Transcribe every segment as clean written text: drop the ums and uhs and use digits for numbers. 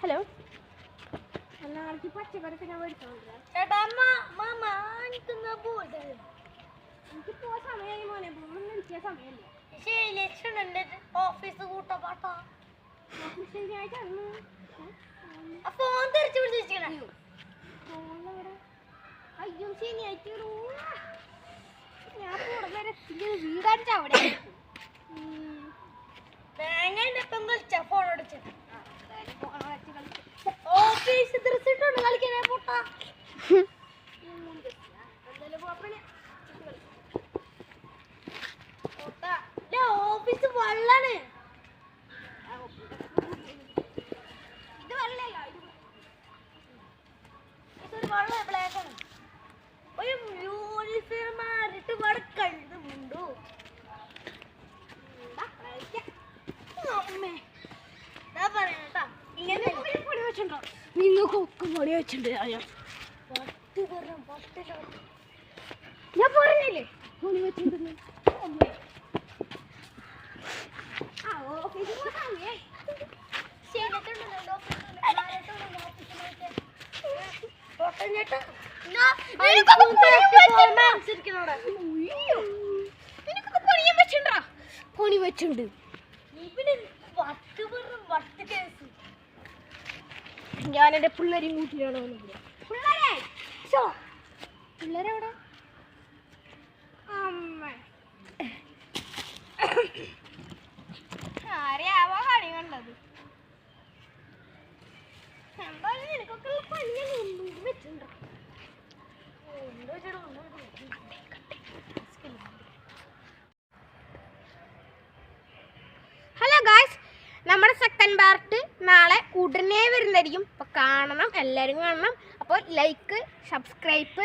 Hello നാളേക്ക് പച്ചക്കറിക്ക് ഞാൻ മേടിച്ചോണ്ടിരാ. എനിക്ക് പോവാൻ സമയമായി മോനെ, പോകുമ്പോൾ എനിക്ക് സമയമില്ല. ഓഫീസ് കൂട്ടപ്പാട്ടാ ശനിയാഴ്ച അന്ന് ഫോൺ തിരിച്ചു പിടിച്ചിരിക്കണേ. അയ്യോ ശനിയാഴ്ച ഞാൻ വരെ വീടാൻ്റെ അവിടെ തേങ്ങൻ്റെ ഒപ്പം കളിച്ച ഫോൺ അടിച്ചു. ഓഫീസ് തിരിച്ചിട്ടുണ്ട് കളിക്കാനേ പൊട്ടാ. ഓഫീസ് വെള്ളാണ്. ഇത് വെള്ളല്ല, ഇതൊരു വെള്ളം ബ്ലാക്കാണ്. ഒരു യൂണിഫോം മാറിട്ട് ഇവിടെ കഴുതുമുണ്ടോ? നിങ്ങൾക്കൊക്കെ പൊടി വെച്ചിട്ടുണ്ട്. ഞാൻ പറഞ്ഞില്ലേ പൊടി വെച്ചിട്ടുണ്ട്. പണി വെച്ചിട്ടുണ്ട്. ഞാൻ എന്റെ പിള്ളേരെയും കൂട്ടിയാണ് വന്നത്. പിള്ളേരെവിടെ? അമ്മ ആരെയാവാ കളി കണ്ടത്? എന്തായാലും നിനക്കൊക്കെ പണി വെച്ചിട്ടുണ്ടോ? ഹലോ ഗായ്സ്, നമ്മുടെ സെക്കൻഡ് പാർട്ട് നാളെ ഉടനെ വരുന്നതായിരിക്കും. അപ്പോൾ കാണണം, എല്ലാവരും കാണണം. അപ്പോൾ ലൈക്ക്, സബ്സ്ക്രൈബ്,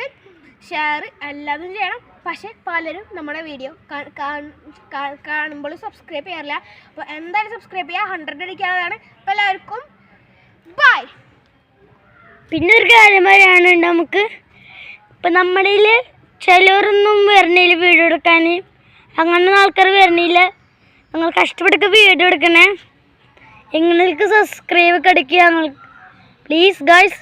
ഷെയർ എല്ലാതും ചെയ്യണം. പക്ഷേ പലരും നമ്മുടെ വീഡിയോ കാണുമ്പോൾ സബ്സ്ക്രൈബ് ചെയ്യാറില്ല. അപ്പോൾ എന്തായാലും സബ്സ്ക്രൈബ് ചെയ്യുക. 100 അടിക്കാനുള്ളതാണ്. അപ്പോൾ എല്ലാവർക്കും ബൈ. പിന്നെ ഒരു കാര്യം പറയാനുണ്ട്. നമുക്ക് ഇപ്പം നമ്മളിൽ ചിലവരൊന്നും വരണില്ല വീഡിയോ എടുക്കാൻ. അങ്ങനെ ആൾക്കാർ വരണില്ല. ഞങ്ങൾ കഷ്ടപ്പെട്ടൊക്കെ വീഡിയോ എടുക്കണേ. എങ്ങൾക്ക് സബ്സ്ക്രൈബ് ഒക്കെ അടിക്കുക. ഞങ്ങൾ പ്ലീസ് ഗൈസ്.